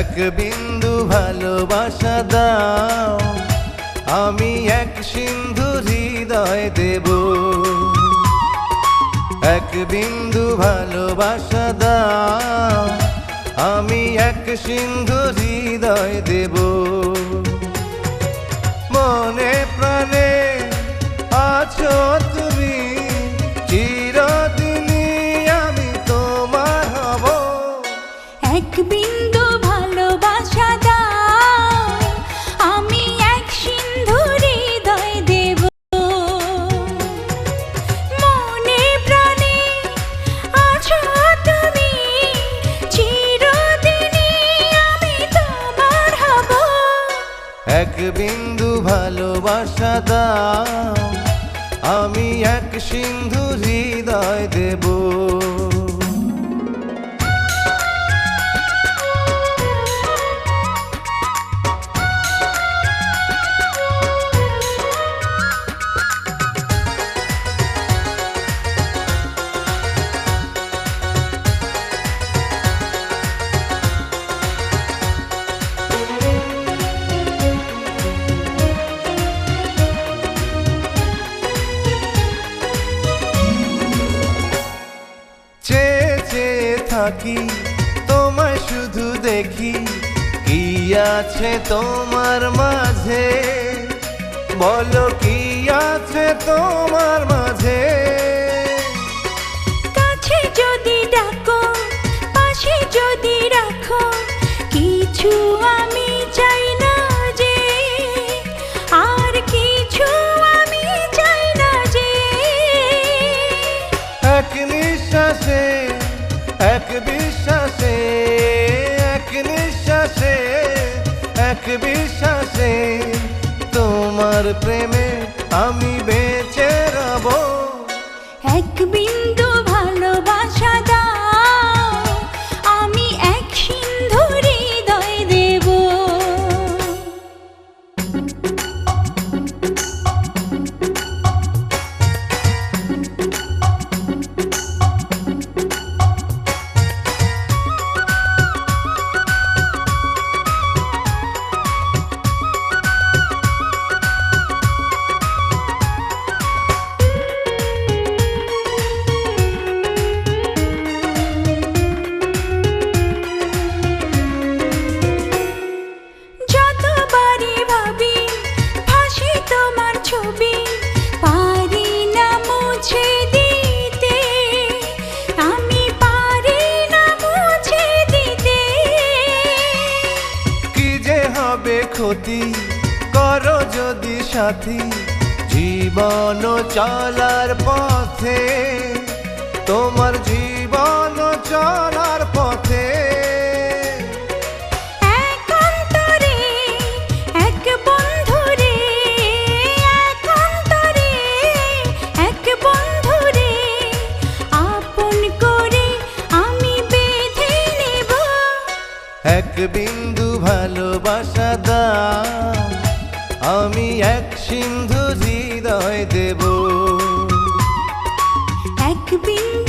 এক বিন্দু ভালোবাসা দাও, আমি এক সিন্ধু হৃদয় দেব। এক বিন্দু ভালোবাসা দাও, আমি এক সিন্ধু হৃদয় দেব। মনে প্রাণে আছো তুমি, চিরদিনই আমি তোমার হব। এক বিন্দু ভালোবাসা দাও, আমি এক সিন্ধু হৃদয় দেব। মনে প্রাণে আছো তুমি, চিরদিনই আমি তোমার হব। এক বিন্দু ভালোবাসা দাও, আমি এক সিন্ধু হৃদয় দেব। থাকি তোমায় শুধু দেখি, কি আছে তোমার মাঝে, বলো কি আছে তোমার মাঝে। কাছে যদি ডাকো, পাশে যদি রাখো, কিছু আমি চাই না যে, আর কিছু আমি চাই না যে। এক নিঃশ্বাসে, এক বিশ্বাসে, এক নিঃশ্বাসে, এক বিশ্বাসে, তোমার প্রেমে আমি বেঁচে রব। এক বিন্দু ভালোবাসা দাও, আমি এক সিন্ধু হৃদয় দেব। ক্ষতি করো যদি সাথী, জীবন চলার পথে, তোমার জীবন চলার পথে। এক অন্তরে এক বন্ধুরে, এক অন্তরে এক বন্ধুরে, আপন করে আমি বেঁধে নেব। এক বিন্দু ভালোবাসা দাও, আমি এক সিন্ধু হৃদয় দেব। এক বিন্দু